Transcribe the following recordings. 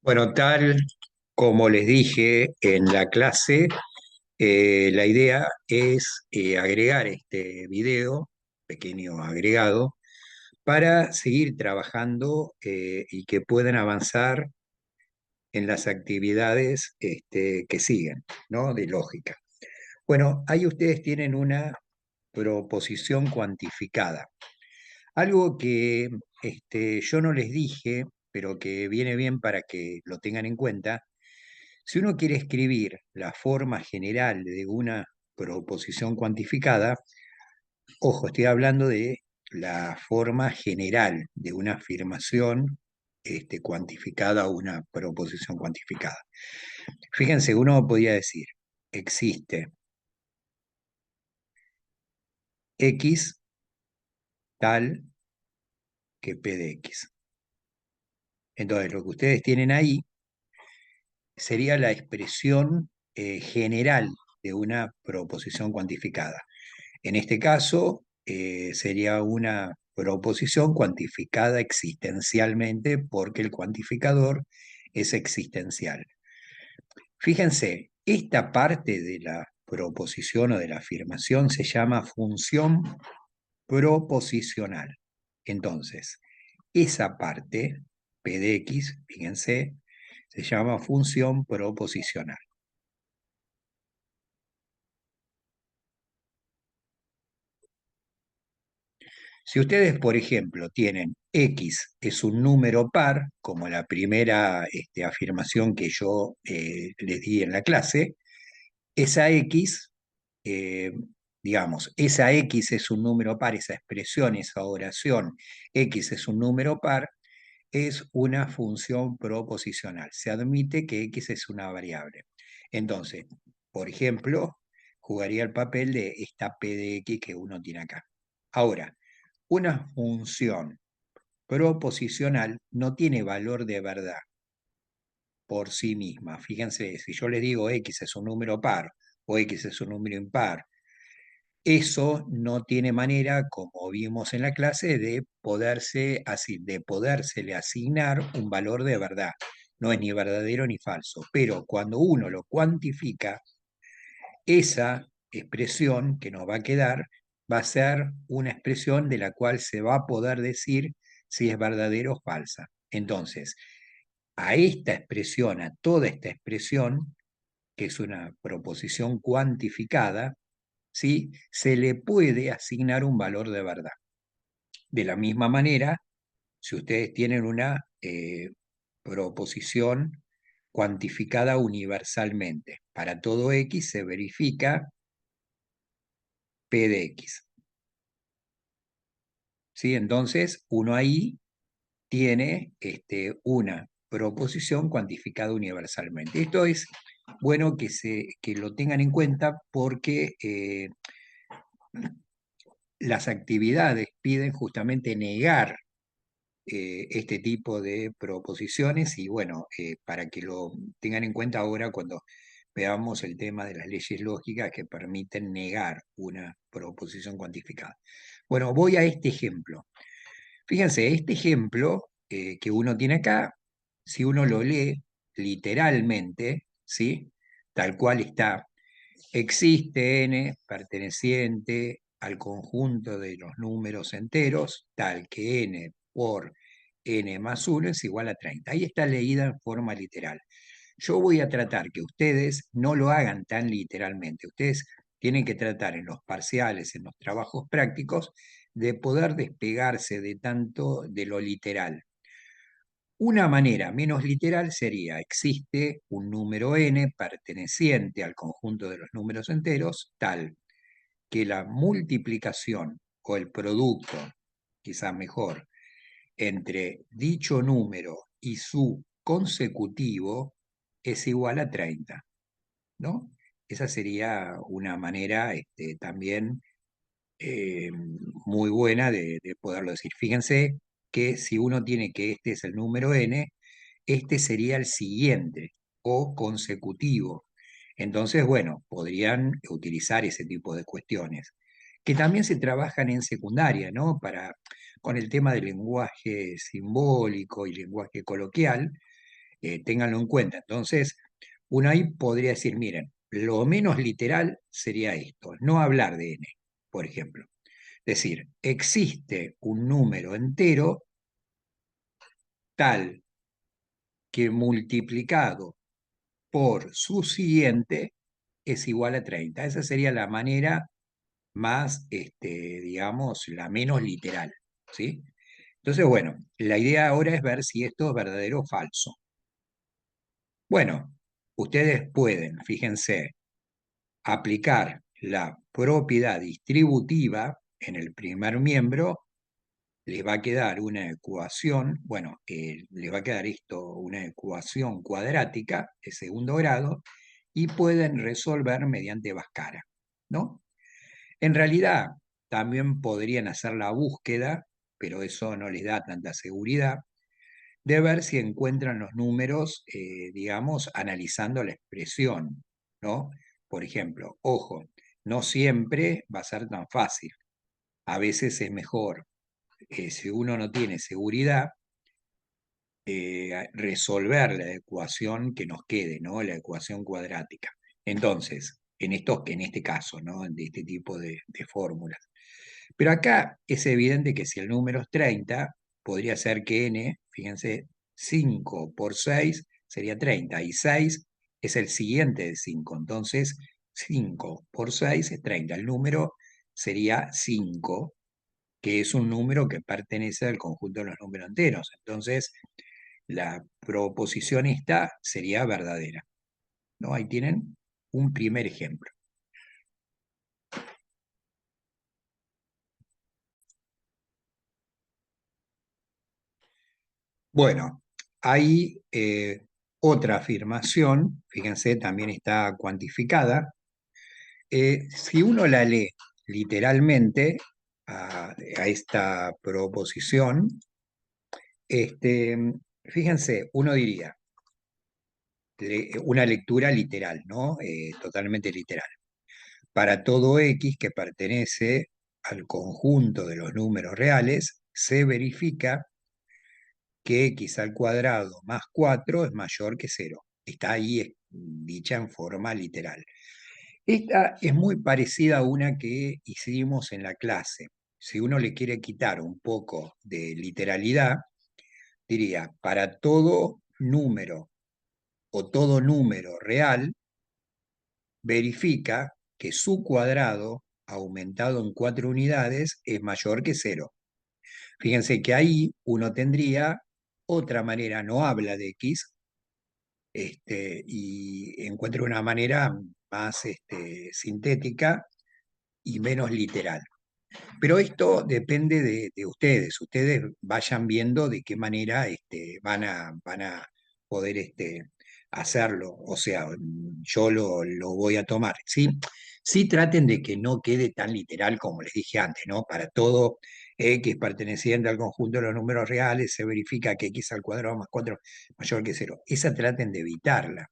Bueno, tal como les dije en la clase, la idea es agregar este video, pequeño agregado, para seguir trabajando y que puedan avanzar en las actividades que siguen, ¿no? De lógica. Bueno, ahí ustedes tienen una proposición cuantificada. Algo que yo no les dije, pero que viene bien para que lo tengan en cuenta. Si uno quiere escribir la forma general de una proposición cuantificada, ojo, estoy hablando de la forma general de una afirmación cuantificada o una proposición cuantificada. Fíjense, uno podría decir, existe X tal que P de X. Entonces, lo que ustedes tienen ahí sería la expresión general de una proposición cuantificada. En este caso, sería una proposición cuantificada existencialmente porque el cuantificador es existencial. Fíjense, esta parte de la proposición o de la afirmación se llama función proposicional. Entonces, esa parte, P de X, fíjense, se llama función proposicional. Si ustedes, por ejemplo, tienen X es un número par, como la primera afirmación que yo les di en la clase, esa X, eh, digamos, esa X es un número par, esa expresión, esa oración, X es un número par, es una función proposicional. Se admite que X es una variable. Entonces, por ejemplo, jugaría el papel de esta P de X que uno tiene acá. Ahora, una función proposicional no tiene valor de verdad por sí misma. Fíjense, si yo les digo X es un número par o X es un número impar, eso no tiene manera, como vimos en la clase, de poderse así, de podérsele asignar un valor de verdad. No es ni verdadero ni falso, pero cuando uno lo cuantifica, esa expresión que nos va a quedar va a ser una expresión de la cual se va a poder decir si es verdadera o falsa. Entonces, a esta expresión, a toda esta expresión, que es una proposición cuantificada, ¿sí? Se le puede asignar un valor de verdad. De la misma manera, si ustedes tienen una proposición cuantificada universalmente, para todo X se verifica P de X. ¿Sí? Entonces, uno ahí tiene una proposición cuantificada universalmente. Esto es bueno que lo tengan en cuenta porque las actividades piden justamente negar este tipo de proposiciones y bueno, para que lo tengan en cuenta ahora cuando veamos el tema de las leyes lógicas que permiten negar una proposición cuantificada. Bueno, voy a este ejemplo. Fíjense, este ejemplo que uno tiene acá, si uno lo lee literalmente, ¿sí? Tal cual está, existe n perteneciente al conjunto de los números enteros, tal que n por n más 1 es igual a 30. Ahí está leída en forma literal. Yo voy a tratar que ustedes no lo hagan tan literalmente. Ustedes tienen que tratar en los parciales, en los trabajos prácticos, de poder despegarse de tanto de lo literal. Una manera menos literal sería, existe un número n perteneciente al conjunto de los números enteros, tal que la multiplicación o el producto, quizás mejor, entre dicho número y su consecutivo es igual a 30, ¿no? Esa sería una manera también eh, muy buena de poderlo decir. Fíjense que si uno tiene que este es el número n, este sería el siguiente o consecutivo. Entonces, bueno, podrían utilizar ese tipo de cuestiones, que también se trabajan en secundaria, ¿no? Con el tema del lenguaje simbólico y lenguaje coloquial, ténganlo en cuenta. Entonces, uno ahí podría decir, miren, lo menos literal sería esto, no hablar de n, por ejemplo. Es decir, existe un número entero tal que multiplicado por su siguiente es igual a 30. Esa sería la manera más, digamos, la menos literal, ¿sí? Entonces, bueno, la idea ahora es ver si esto es verdadero o falso. Bueno, ustedes pueden, fíjense, aplicar la propiedad distributiva en el primer miembro, les va a quedar una ecuación, bueno, les va a quedar esto, una ecuación cuadrática de segundo grado, y pueden resolver mediante Bhaskara, ¿no? En realidad, también podrían hacer la búsqueda, pero eso no les da tanta seguridad, de ver si encuentran los números, digamos, analizando la expresión, ¿no? Por ejemplo, ojo, no siempre va a ser tan fácil. A veces es mejor, si uno no tiene seguridad, resolver la ecuación que nos quede, ¿no? La ecuación cuadrática. Entonces, en este caso, ¿no? De este tipo de fórmulas. Pero acá es evidente que si el número es 30, podría ser que n, fíjense, 5 por 6 sería 30, y 6 es el siguiente de 5, entonces 5 por 6 es 30. El número sería 5, que es un número que pertenece al conjunto de los números enteros. Entonces, la proposición esta sería verdadera, ¿no? Ahí tienen un primer ejemplo. Bueno, hay otra afirmación, fíjense, también está cuantificada. Si uno la lee literalmente a esta proposición, este, fíjense, uno diría, una lectura literal, ¿no? Totalmente literal. Para todo x que pertenece al conjunto de los números reales, se verifica que x al cuadrado más 4 es mayor que 0. Está ahí dicha en forma literal. Esta es muy parecida a una que hicimos en la clase. Si uno le quiere quitar un poco de literalidad, diría, para todo número o todo número real, verifica que su cuadrado aumentado en 4 unidades es mayor que 0. Fíjense que ahí uno tendría otra manera, no habla de x, y encuentra una manera más sintética y menos literal. Pero esto depende de ustedes. Ustedes vayan viendo de qué manera van a poder hacerlo. O sea, yo lo voy a tomar. ¿Sí? Sí traten de que no quede tan literal como les dije antes, ¿no? Para todo x perteneciente al conjunto de los números reales se verifica que x al cuadrado más 4 mayor que 0. Esa traten de evitarla.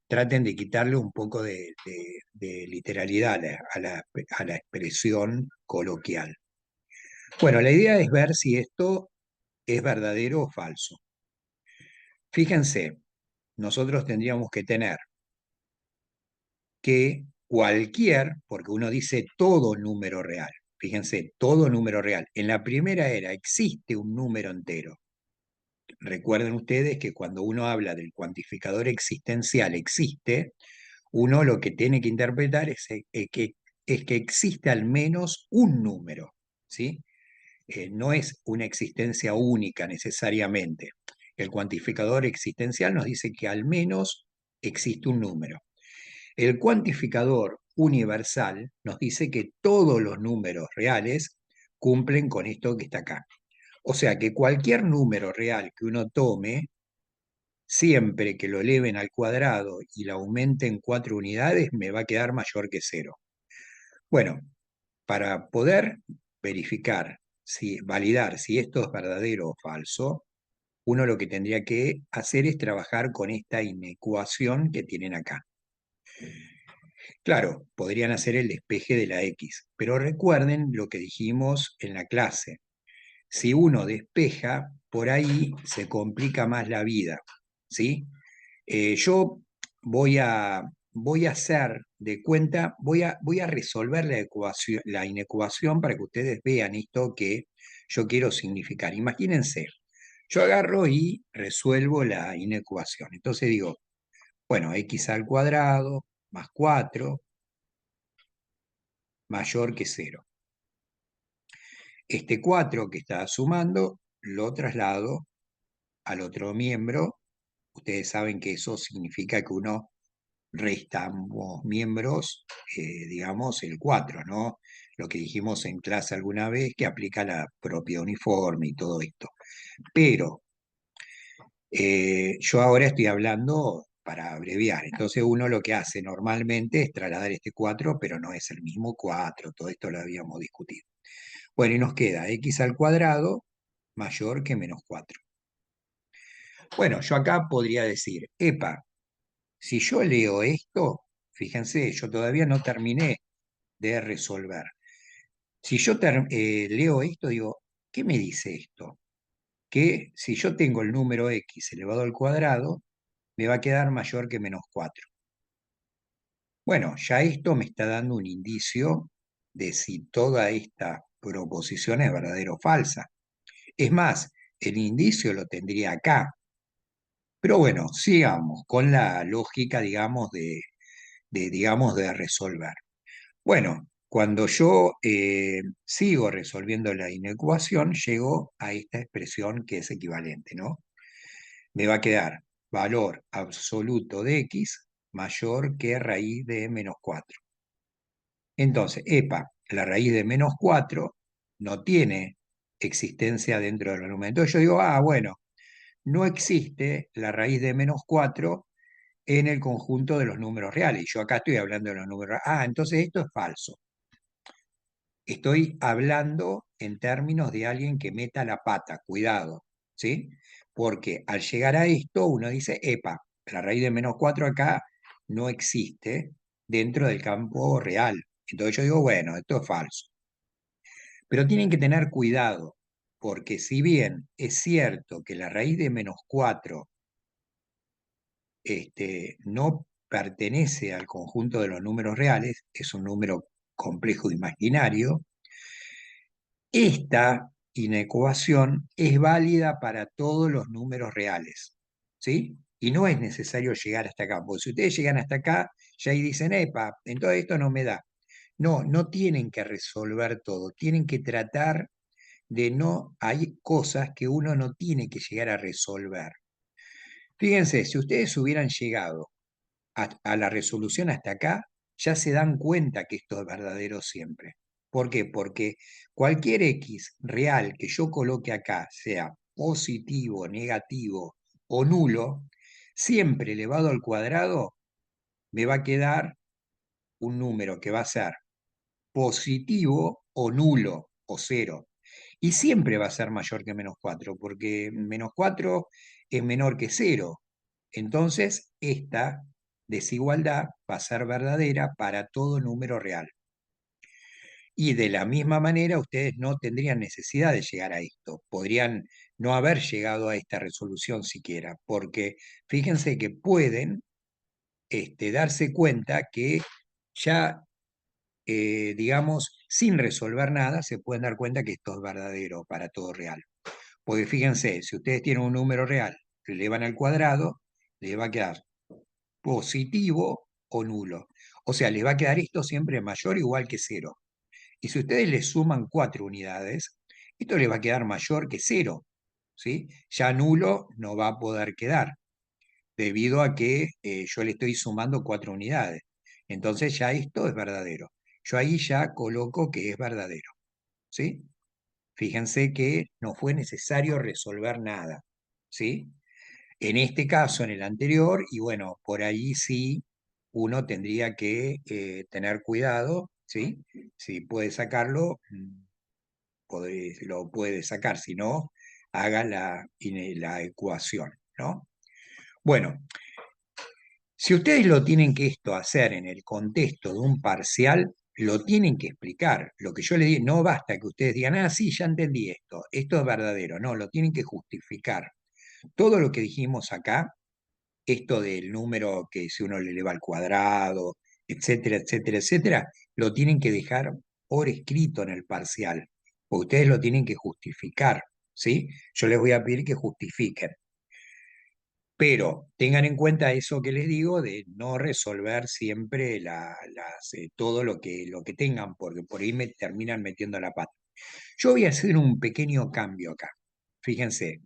Traten de quitarle un poco de literalidad a la expresión coloquial. Bueno, la idea es ver si esto es verdadero o falso. Fíjense, nosotros tendríamos que tener que cualquier, porque uno dice todo número real, fíjense, todo número real. En la primera era existe un número entero. Recuerden ustedes que cuando uno habla del cuantificador existencial existe, uno lo que tiene que interpretar es que existe al menos un número, ¿sí? No es una existencia única necesariamente. El cuantificador existencial nos dice que al menos existe un número. El cuantificador universal nos dice que todos los números reales cumplen con esto que está acá. O sea que cualquier número real que uno tome, siempre que lo eleven al cuadrado y lo aumente en 4 unidades, me va a quedar mayor que 0. Bueno, para poder verificar, validar si esto es verdadero o falso, uno lo que tendría que hacer es trabajar con esta inecuación que tienen acá. Claro, podrían hacer el despeje de la X, pero recuerden lo que dijimos en la clase. Si uno despeja, por ahí se complica más la vida. ¿sí? Yo voy a hacer de cuenta, voy a resolver la inecuación para que ustedes vean esto que yo quiero significar. Imagínense, yo agarro y resuelvo la inecuación. Entonces digo, bueno, x al cuadrado más 4 mayor que 0. Este 4 que está sumando lo traslado al otro miembro. Ustedes saben que eso significa que uno resta ambos miembros, digamos, el 4, ¿no? Lo que dijimos en clase alguna vez, que aplica la propiedad uniforme y todo esto. Pero yo ahora estoy hablando para abreviar. Entonces uno lo que hace normalmente es trasladar este 4, pero no es el mismo 4. Todo esto lo habíamos discutido. Bueno, y nos queda x al cuadrado mayor que menos 4. Bueno, yo acá podría decir, epa, si yo leo esto, fíjense, yo todavía no terminé de resolver. Si yo leo esto, digo, ¿qué me dice esto? Que si yo tengo el número x elevado al cuadrado, me va a quedar mayor que menos 4. Bueno, ya esto me está dando un indicio de si toda esta proposición es verdadera o falsa. Es más, el indicio lo tendría acá. Pero bueno, sigamos con la lógica, digamos, digamos, de resolver. Bueno, cuando yo sigo resolviendo la inecuación, llego a esta expresión que es equivalente, ¿no? Me va a quedar valor absoluto de x mayor que raíz de menos 4. Entonces, epa, la raíz de menos 4 no tiene existencia dentro del número. Entonces yo digo, bueno, no existe la raíz de menos 4 en el conjunto de los números reales. Y yo acá estoy hablando de los números reales. Entonces esto es falso. Estoy hablando en términos de alguien que meta la pata, cuidado, ¿sí? Porque al llegar a esto uno dice, epa, la raíz de menos 4 acá no existe dentro del campo real. Entonces yo digo, bueno, esto es falso. Pero tienen que tener cuidado, porque si bien es cierto que la raíz de menos 4 no pertenece al conjunto de los números reales, es un número complejo imaginario, esta inecuación es válida para todos los números reales, ¿sí? Y no es necesario llegar hasta acá, porque si ustedes llegan hasta acá, ya ahí dicen, epa, entonces esto no me da. No, no tienen que resolver todo, tienen que tratar de no, hay cosas que uno no tiene que llegar a resolver. Fíjense, si ustedes hubieran llegado a la resolución hasta acá, ya se dan cuenta que esto es verdadero siempre. ¿Por qué? Porque cualquier x real que yo coloque acá, sea positivo, negativo o nulo, siempre elevado al cuadrado, me va a quedar un número que va a ser positivo o nulo o cero. Y siempre va a ser mayor que menos 4, porque menos 4 es menor que cero. Entonces, esta desigualdad va a ser verdadera para todo número real. Y de la misma manera, ustedes no tendrían necesidad de llegar a esto. Podrían no haber llegado a esta resolución siquiera, porque fíjense que pueden darse cuenta que ya, digamos, sin resolver nada, se pueden dar cuenta que esto es verdadero para todo real. Porque fíjense, si ustedes tienen un número real, le elevan al cuadrado, le va a quedar positivo o nulo. O sea, les va a quedar esto siempre mayor o igual que cero. Y si ustedes le suman 4 unidades, esto les va a quedar mayor que cero. ¿Sí? Ya nulo no va a poder quedar, debido a que yo le estoy sumando 4 unidades. Entonces ya esto es verdadero. Yo ahí ya coloco que es verdadero. ¿Sí? Fíjense que no fue necesario resolver nada. ¿Sí? En este caso, en el anterior, y bueno, por ahí sí uno tendría que tener cuidado, ¿sí? Si puede sacarlo, lo puede sacar, si no, haga la ecuación, ¿no? Bueno, si ustedes lo tienen que esto hacer en el contexto de un parcial, lo tienen que explicar. Lo que yo les digo, no basta que ustedes digan, sí, ya entendí esto es verdadero, no, lo tienen que justificar. Todo lo que dijimos acá esto del número que si uno le eleva al cuadrado, etcétera, etcétera, etcétera, lo tienen que dejar por escrito en el parcial, porque ustedes lo tienen que justificar, ¿sí? Yo les voy a pedir que justifiquen. Pero tengan en cuenta eso que les digo de no resolver siempre todo lo que tengan, porque por ahí me terminan metiendo la pata. Yo voy a hacer un pequeño cambio acá. Fíjense,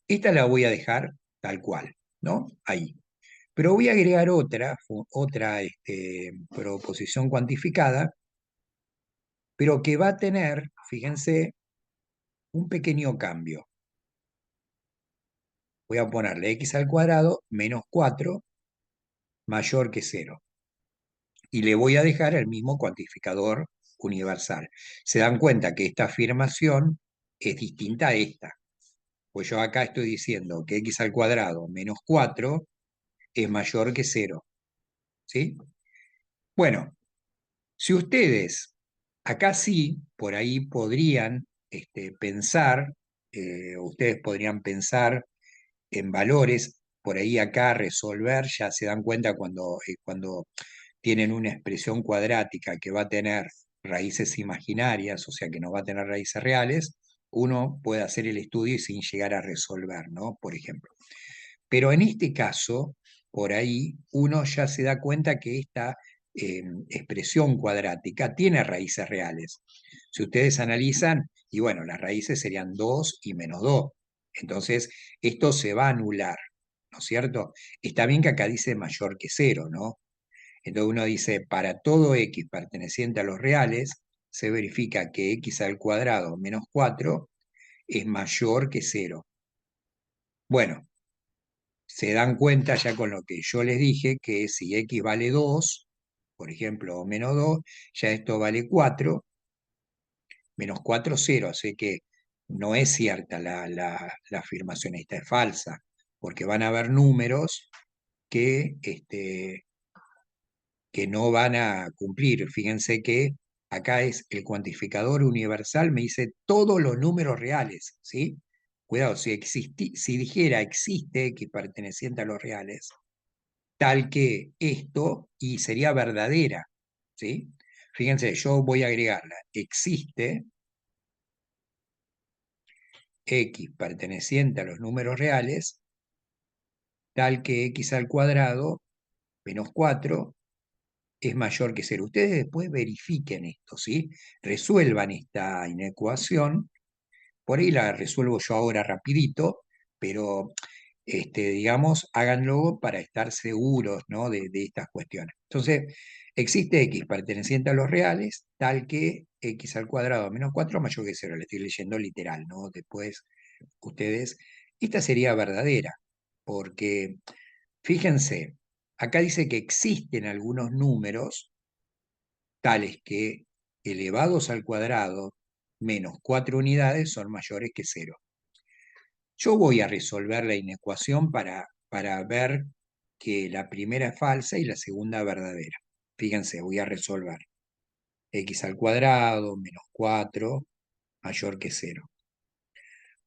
esta la voy a dejar tal cual, ¿no? Ahí. Pero voy a agregar otra proposición cuantificada, pero que va a tener, fíjense, un pequeño cambio. Voy a ponerle x al cuadrado menos 4 mayor que 0. Y le voy a dejar el mismo cuantificador universal. Se dan cuenta que esta afirmación es distinta a esta. Pues yo acá estoy diciendo que x al cuadrado menos 4 es mayor que 0. ¿Sí? Bueno, si ustedes, acá sí, por ahí podrían pensar, ustedes podrían pensar en valores, por ahí acá resolver, ya se dan cuenta cuando tienen una expresión cuadrática que va a tener raíces imaginarias, o sea que no va a tener raíces reales, uno puede hacer el estudio sin llegar a resolver, ¿no? Por ejemplo. Pero en este caso, por ahí, uno ya se da cuenta que esta expresión cuadrática tiene raíces reales. Si ustedes analizan, y bueno, las raíces serían 2 y menos 2. Entonces, esto se va a anular, ¿no es cierto? Está bien que acá dice mayor que 0, ¿no? Entonces uno dice, para todo x perteneciente a los reales, se verifica que x al cuadrado menos 4 es mayor que 0. Bueno, se dan cuenta ya con lo que yo les dije que si x vale 2, por ejemplo, o menos 2, ya esto vale 4, menos 4, 0, así que no es cierta la afirmación, esta es falsa, porque van a haber números que, que no van a cumplir. Fíjense que acá es el cuantificador universal, me dice todos los números reales, ¿sí? Cuidado, si dijera existe x perteneciente a los reales, tal que esto y sería verdadera, ¿sí? Fíjense, yo voy a agregarla. Existe x perteneciente a los números reales, tal que x al cuadrado menos 4 es mayor que 0. Ustedes después verifiquen esto, ¿sí? Resuelvan esta inecuación. Por ahí la resuelvo yo ahora rapidito, pero digamos, háganlo para estar seguros, ¿no? de estas cuestiones. Entonces, existe x perteneciente a los reales, tal que x al cuadrado menos 4 mayor que 0. Le estoy leyendo literal, ¿no? Después, ustedes, esta sería verdadera, porque fíjense, acá dice que existen algunos números tales que elevados al cuadrado menos 4 unidades son mayores que 0. Yo voy a resolver la inecuación para ver que la primera es falsa y la segunda verdadera. Fíjense, voy a resolver x al cuadrado menos 4 mayor que 0.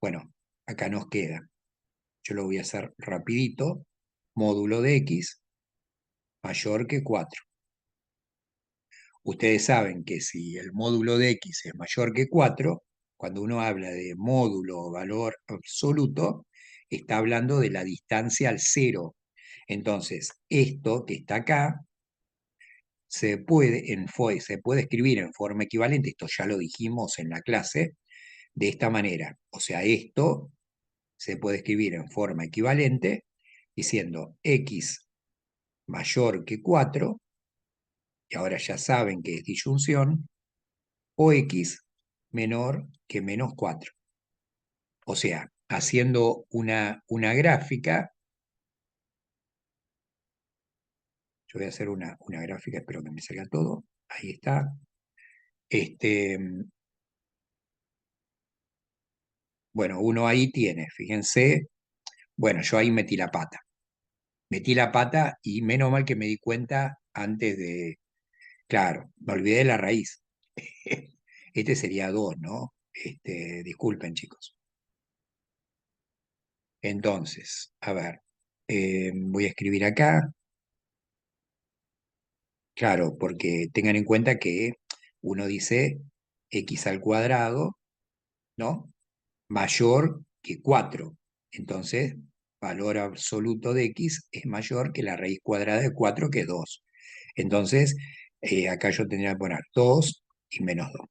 Bueno, acá nos queda, yo lo voy a hacer rapidito, módulo de x mayor que 4. Ustedes saben que si el módulo de x es mayor que 4, cuando uno habla de módulo o valor absoluto, está hablando de la distancia al cero. Entonces, esto que está acá se puede escribir en forma equivalente, esto ya lo dijimos en la clase, de esta manera. O sea, esto se puede escribir en forma equivalente diciendo x mayor que 4, y ahora ya saben que es disyunción, o x menor que menos 4. O sea, haciendo una gráfica, yo voy a hacer una gráfica, espero que me salga todo, ahí está. Este, bueno, uno ahí tiene, fíjense, bueno, yo ahí metí la pata y menos mal que me di cuenta antes de, claro, me olvidé de la raíz. Este sería 2, ¿no? Disculpen, chicos. Entonces, a ver. Voy a escribir acá, claro, porque tengan en cuenta que uno dice x al cuadrado, ¿no? Mayor que 4. Entonces, valor absoluto de x es mayor que la raíz cuadrada de 4, que es 2. Entonces, acá yo tendría que poner 2 y menos 2.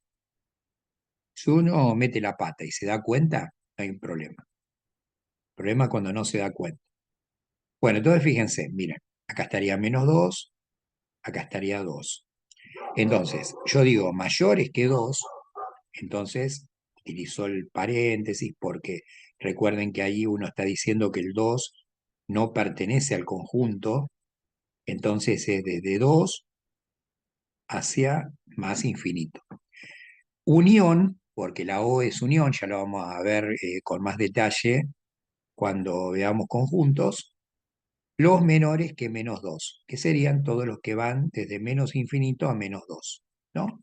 Si uno mete la pata y se da cuenta, no hay un problema. El problema es cuando no se da cuenta. Bueno, entonces fíjense, miren, acá estaría menos 2, acá estaría 2. Entonces, yo digo mayores que 2, entonces utilizo el paréntesis porque recuerden que ahí uno está diciendo que el 2 no pertenece al conjunto, entonces es desde 2 hacia más infinito. Unión, porque la O es unión, ya lo vamos a ver con más detalle cuando veamos conjuntos, los menores que menos 2, que serían todos los que van desde menos infinito a menos 2, ¿no?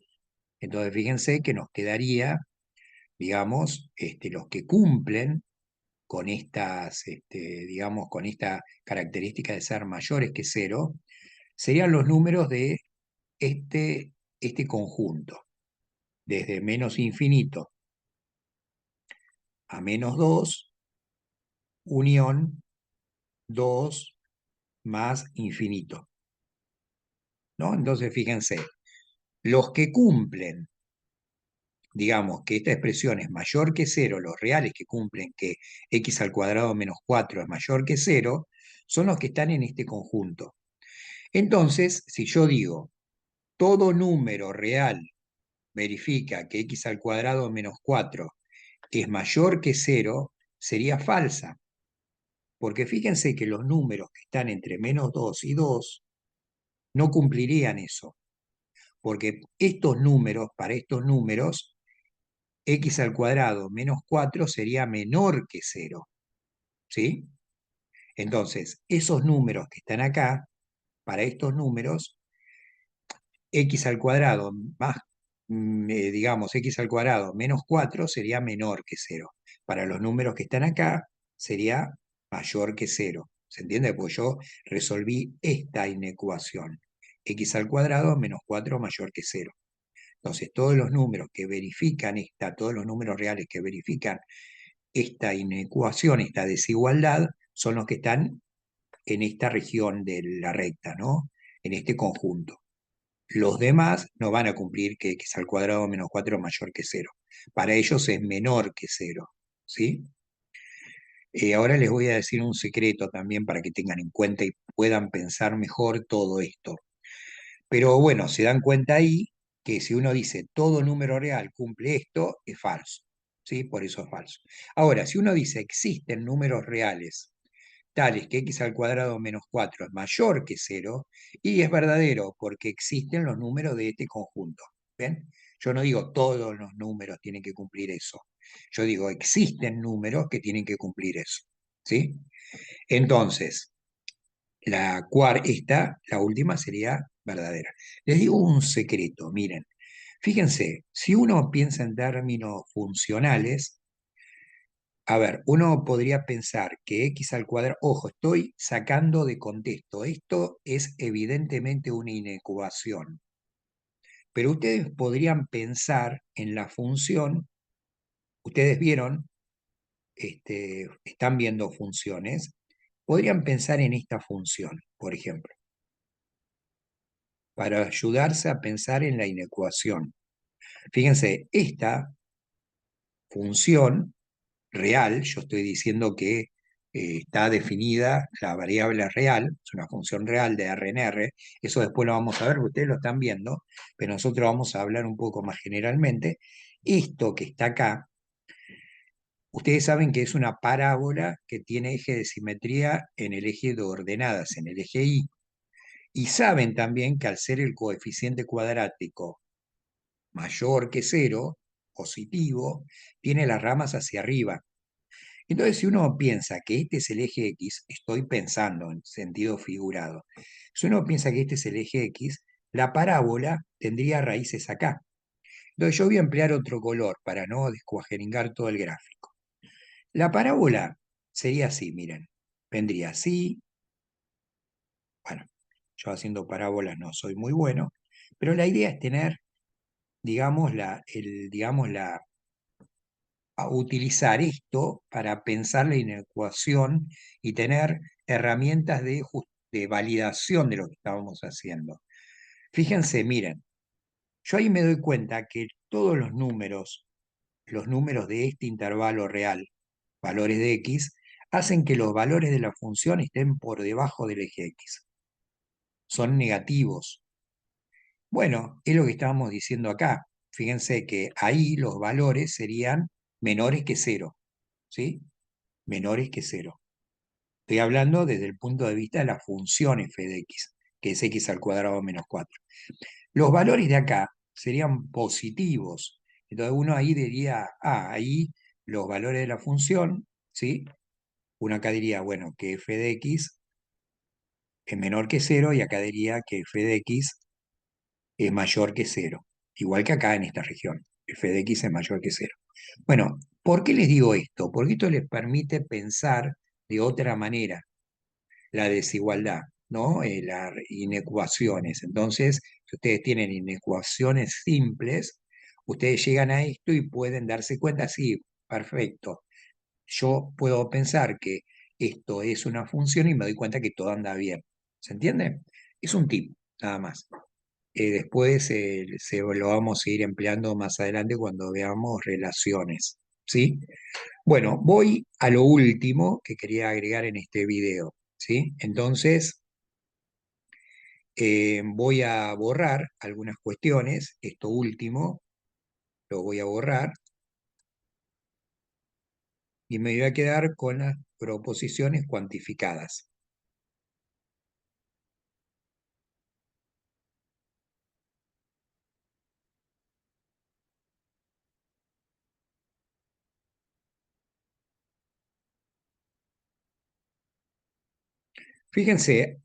Entonces fíjense que nos quedaría, digamos, los que cumplen con estas, digamos, con esta característica de ser mayores que 0, serían los números de este conjunto, desde menos infinito a menos 2, unión 2 más infinito, ¿no? Entonces, fíjense, los que cumplen, digamos, que esta expresión es mayor que 0, los reales que cumplen que x al cuadrado menos 4 es mayor que 0, son los que están en este conjunto. Entonces, si yo digo, todo número real verifica que x al cuadrado menos 4 es mayor que 0, sería falsa. Porque fíjense que los números que están entre menos 2 y 2 no cumplirían eso. Porque estos números, para estos números, x al cuadrado menos 4 sería menor que 0. ¿Sí? Entonces, esos números que están acá, para estos números, x al cuadrado más, digamos, x al cuadrado menos 4 sería menor que 0. Para los números que están acá, sería mayor que 0. ¿Se entiende? Pues yo resolví esta inecuación. X al cuadrado menos 4 mayor que 0. Entonces, todos los números que verifican todos los números reales que verifican esta inecuación, esta desigualdad, son los que están en esta región de la recta, ¿no? En este conjunto. Los demás no van a cumplir que x al cuadrado menos 4 es mayor que 0. Para ellos es menor que 0. ¿Sí? Ahora les voy a decir un secreto también para que tengan en cuenta y puedan pensar mejor todo esto. Pero bueno, se dan cuenta ahí que si uno dice todo número real cumple esto, es falso. ¿Sí? Por eso es falso. Ahora, si uno dice existen números reales tales que x al cuadrado menos 4 es mayor que 0, y es verdadero porque existen los números de este conjunto. ¿Ven? Yo no digo todos los números tienen que cumplir eso. Yo digo existen números que tienen que cumplir eso. ¿Sí? Entonces, la última sería verdadera. Les digo un secreto, miren. Fíjense, si uno piensa en términos funcionales, a ver, uno podría pensar que x al cuadrado, ojo, estoy sacando de contexto, esto es evidentemente una inecuación, pero ustedes podrían pensar en la función, ustedes vieron, están viendo funciones, podrían pensar en esta función, por ejemplo, para ayudarse a pensar en la inecuación. Fíjense, esta función real, yo estoy diciendo que está definida la variable real, es una función real de R en R, eso después lo vamos a ver, ustedes lo están viendo, pero nosotros vamos a hablar un poco más generalmente. Esto que está acá, ustedes saben que es una parábola que tiene eje de simetría en el eje de ordenadas, en el eje Y, y saben también que al ser el coeficiente cuadrático mayor que 0, positivo, tiene las ramas hacia arriba. Entonces, si uno piensa que este es el eje X, estoy pensando en sentido figurado, si uno piensa que este es el eje X, la parábola tendría raíces acá. Entonces, yo voy a emplear otro color para no descuajeringar todo el gráfico. La parábola sería así, miren. vendría así. Bueno, yo haciendo parábolas no soy muy bueno, pero la idea es tener, digamos, a utilizar esto para pensar la inecuación y tener herramientas de validación de lo que estábamos haciendo. Fíjense, miren, yo ahí me doy cuenta que todos los números de este intervalo real, valores de x, hacen que los valores de la función estén por debajo del eje x. Son negativos. Bueno, es lo que estábamos diciendo acá. Fíjense que ahí los valores serían menores que cero, ¿sí? Menores que cero. Estoy hablando desde el punto de vista de la función f de x, que es x al cuadrado menos 4. Los valores de acá serían positivos. Entonces uno ahí diría, ahí los valores de la función, ¿sí? Uno acá diría, bueno, que f de x es menor que cero y acá diría que f de x es mayor que cero. Igual que acá en esta región, f de x es mayor que cero. Bueno, ¿por qué les digo esto? Porque esto les permite pensar de otra manera la desigualdad, ¿no? Las inecuaciones. Entonces, si ustedes tienen inecuaciones simples, ustedes llegan a esto y pueden darse cuenta, sí, perfecto. Yo puedo pensar que esto es una función y me doy cuenta que todo anda bien. ¿Se entiende? Es un tip, nada más. Después lo vamos a ir empleando más adelante cuando veamos relaciones, ¿sí? Bueno, voy a lo último que quería agregar en este video, ¿sí? Entonces, voy a borrar algunas cuestiones, esto último lo voy a borrar y me voy a quedar con las proposiciones cuantificadas. Fíjense,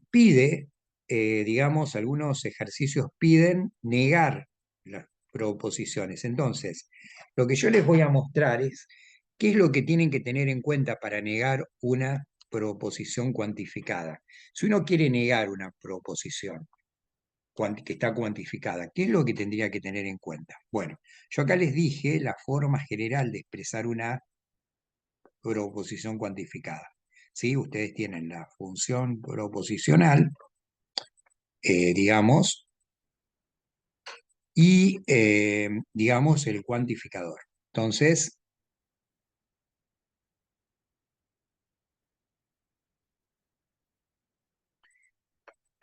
digamos, algunos ejercicios piden negar las proposiciones. Entonces, lo que yo les voy a mostrar es qué es lo que tienen que tener en cuenta para negar una proposición cuantificada. Si uno quiere negar una proposición que está cuantificada, ¿qué es lo que tendría que tener en cuenta? Bueno, yo acá les dije la forma general de expresar una proposición cuantificada. ¿Sí? Ustedes tienen la función proposicional, digamos, y, digamos, el cuantificador. Entonces,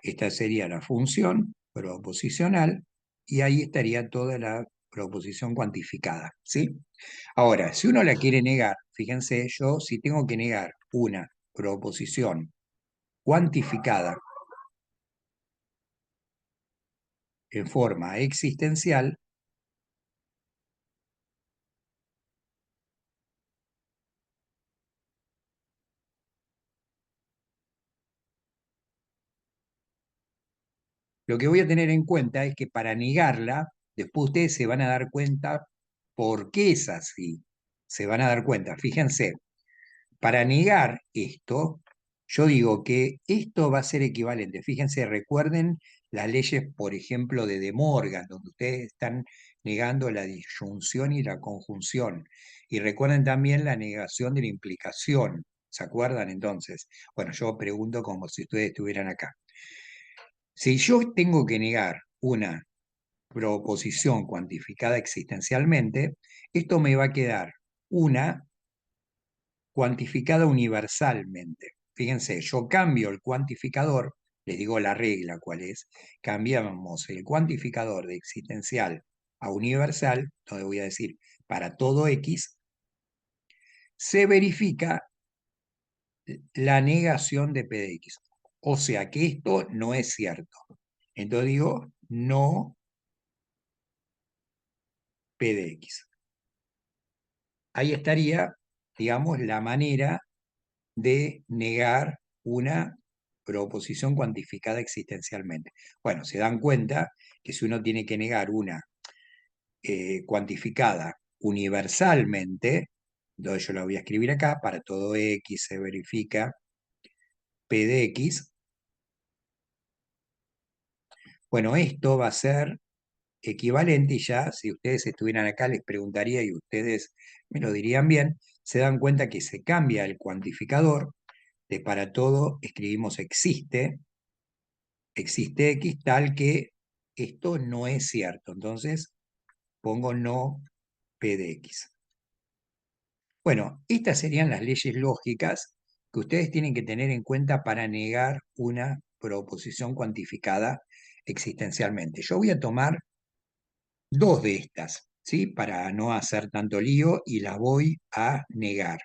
esta sería la función proposicional y ahí estaría toda la proposición cuantificada, ¿sí? Ahora, si uno la quiere negar, fíjense, yo si tengo que negar una proposición cuantificada en forma existencial, lo que voy a tener en cuenta es que para negarla, después ustedes se van a dar cuenta por qué es así. Se van a dar cuenta. Fíjense, para negar esto, yo digo que esto va a ser equivalente. Fíjense, recuerden las leyes, por ejemplo, de De Morgan, donde ustedes están negando la disyunción y la conjunción. Y recuerden también la negación de la implicación. ¿Se acuerdan entonces? Bueno, yo pregunto como si ustedes estuvieran acá. Si yo tengo que negar una proposición cuantificada existencialmente, esto me va a quedar una cuantificada universalmente. Fíjense, yo cambio el cuantificador, les digo la regla cuál es, cambiamos el cuantificador de existencial a universal, donde voy a decir para todo X, se verifica la negación de P de X. O sea que esto no es cierto. Entonces digo, no P de X. Ahí estaría, digamos, la manera de negar una proposición cuantificada existencialmente. Bueno, se dan cuenta que si uno tiene que negar una cuantificada universalmente, entonces yo la voy a escribir acá, para todo X se verifica P de X. Bueno, esto va a ser equivalente y ya si ustedes estuvieran acá les preguntaría y ustedes me lo dirían bien, se dan cuenta que se cambia el cuantificador de para todo escribimos existe X tal que esto no es cierto. Entonces pongo no P de X. Bueno, estas serían las leyes lógicas que ustedes tienen que tener en cuenta para negar una proposición cuantificada existencialmente. Yo voy a tomar dos de estas, ¿sí? Para no hacer tanto lío y las voy a negar,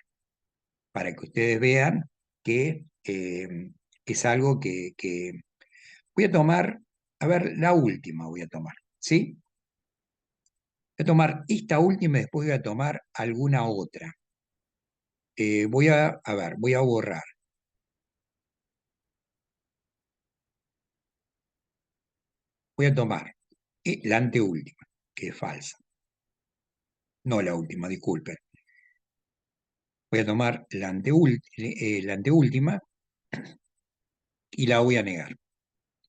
para que ustedes vean que es algo que voy a tomar, a ver, la última voy a tomar, ¿sí? Voy a tomar esta última y después voy a tomar alguna otra. A ver, voy a borrar. Voy a tomar la anteúltima, que es falsa. No la última, disculpen. Voy a tomar la anteúltima y la voy a negar.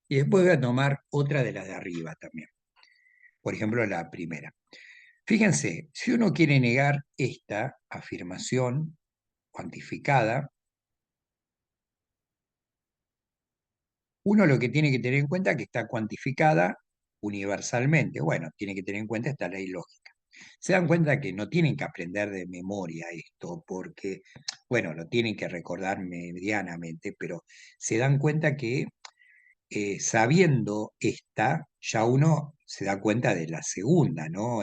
Y después voy a tomar otra de las de arriba también. Por ejemplo, la primera. Fíjense, si uno quiere negar esta afirmación cuantificada, uno lo que tiene que tener en cuenta es que está cuantificada universalmente. Bueno, tiene que tener en cuenta esta ley lógica. Se dan cuenta que no tienen que aprender de memoria esto, porque, bueno, lo tienen que recordar medianamente, pero se dan cuenta que sabiendo esta, ya uno se da cuenta de la segunda, ¿no?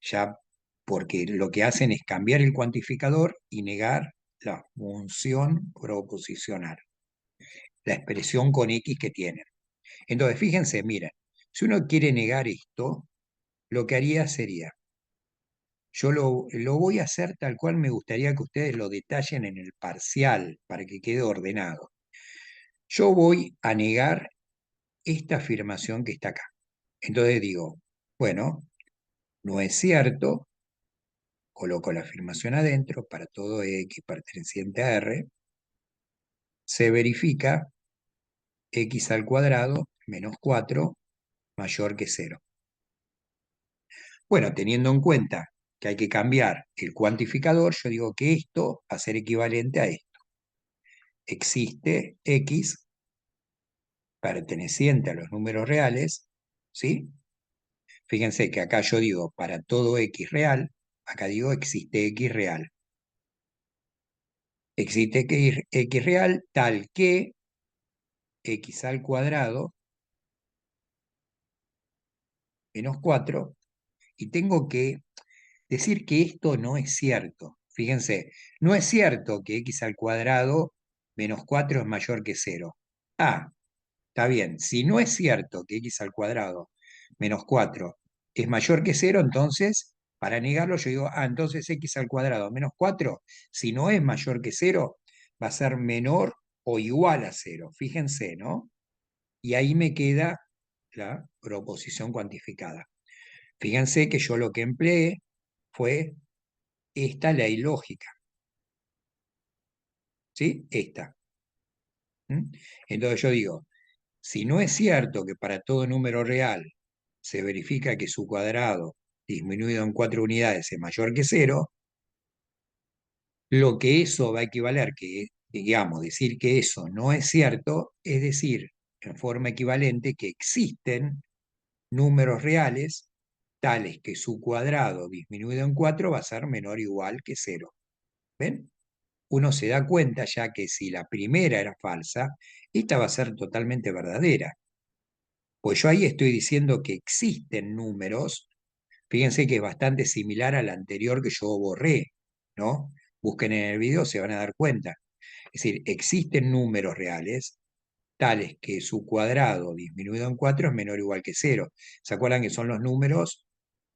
Ya porque lo que hacen es cambiar el cuantificador y negar la función proposicional, la expresión con X que tienen. Entonces, fíjense, miren, si uno quiere negar esto, lo que haría sería, yo lo voy a hacer tal cual me gustaría que ustedes lo detallen en el parcial para que quede ordenado. Yo voy a negar esta afirmación que está acá. Entonces digo, bueno, no es cierto, coloco la afirmación adentro, para todo X perteneciente a R, se verifica X al cuadrado menos 4 mayor que 0. Bueno, teniendo en cuenta que hay que cambiar el cuantificador, yo digo que esto va a ser equivalente a esto. Existe X perteneciente a los números reales, ¿sí? Fíjense que acá yo digo para todo X real, acá digo existe X real. Existe X real tal que X al cuadrado menos 4 y tengo que decir que esto no es cierto. Fíjense, no es cierto que X al cuadrado menos 4 es mayor que 0. Ah, está bien. Si no es cierto que X al cuadrado menos 4 es mayor que 0, entonces, para negarlo, yo digo, entonces X al cuadrado menos 4, si no es mayor que 0, va a ser menor o igual a 0. Fíjense, ¿no? Y ahí me queda la proposición cuantificada. Fíjense que yo lo que empleé fue esta ley lógica, ¿sí? Esta. ¿Mm? Entonces yo digo, si no es cierto que para todo número real se verifica que su cuadrado disminuido en 4 unidades es mayor que 0, lo que eso va a equivaler, que digamos, decir que eso no es cierto, es decir, en forma equivalente que existen números reales tales que su cuadrado disminuido en 4 va a ser menor o igual que 0. ¿Ven? Uno se da cuenta ya que si la primera era falsa, esta va a ser totalmente verdadera. Pues yo ahí estoy diciendo que existen números, fíjense que es bastante similar al anterior que yo borré, ¿no? Busquen en el video, se van a dar cuenta. Es decir, existen números reales tales que su cuadrado disminuido en 4 es menor o igual que 0. ¿Se acuerdan que son los números,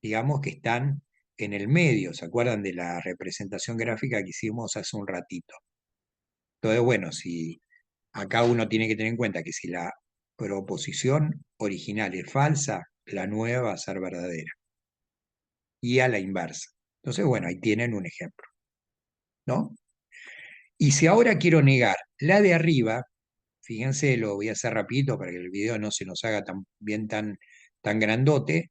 digamos, que están en el medio? ¿Se acuerdan de la representación gráfica que hicimos hace un ratito? Entonces, bueno, si acá uno tiene que tener en cuenta que si la proposición original es falsa, la nueva va a ser verdadera. Y a la inversa. Entonces, bueno, ahí tienen un ejemplo, ¿no? Y si ahora quiero negar La de arriba, fíjense, lo voy a hacer rapidito para que el video no se nos haga tan bien tan grandote.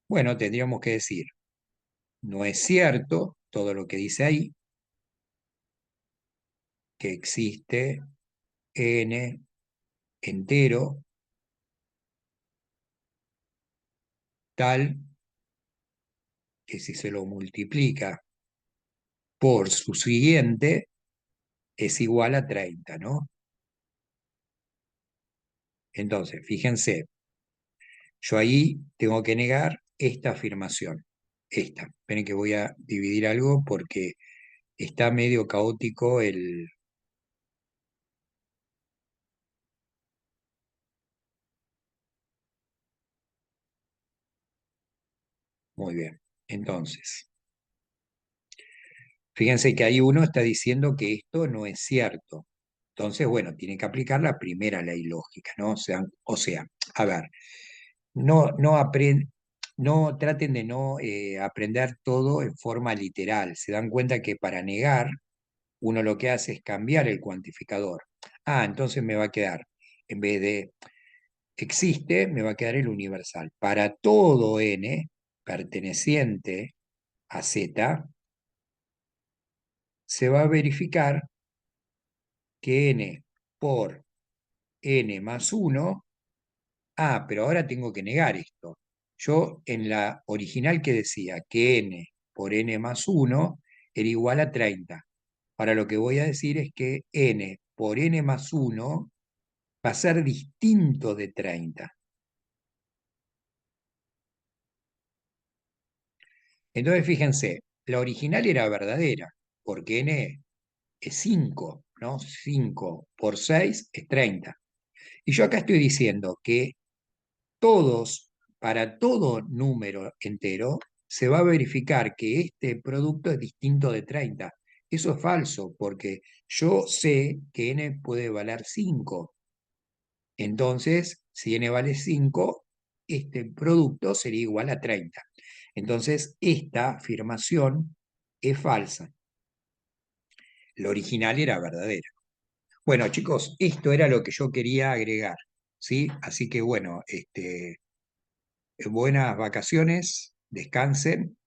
Bueno, tendríamos que decir, no es cierto todo lo que dice ahí, que existe n entero tal que si se lo multiplica por su siguiente es igual a 30, ¿no? Entonces, fíjense, yo ahí tengo que negar esta afirmación. Esta. Esperen que voy a dividir algo porque está medio caótico el... Muy bien. Entonces, fíjense que ahí uno está diciendo que esto no es cierto. Entonces, bueno, tiene que aplicar la primera ley lógica, ¿no? O sea, a ver, no traten de no aprender todo en forma literal. Se dan cuenta que para negar, uno lo que hace es cambiar el cuantificador. Ah, entonces me va a quedar, en vez de existe, me va a quedar el universal. Para todo n perteneciente a z, se va a verificar que n por n más 1. Ah, pero ahora tengo que negar esto. Yo en la original que decía que n por n más 1 era igual a 30. Ahora lo que voy a decir es que n por n más 1 va a ser distinto de 30. Entonces fíjense, la original era verdadera, porque n es 5, ¿no? 5 por 6 es 30. Y yo acá estoy diciendo que para todo número entero, se va a verificar que este producto es distinto de 30. Eso es falso, porque yo sé que n puede valer 5. Entonces, si n vale 5, este producto sería igual a 30. Entonces, esta afirmación es falsa. La original era verdadera. Bueno, chicos, esto era lo que yo quería agregar, ¿sí? Así que bueno, buenas vacaciones, descansen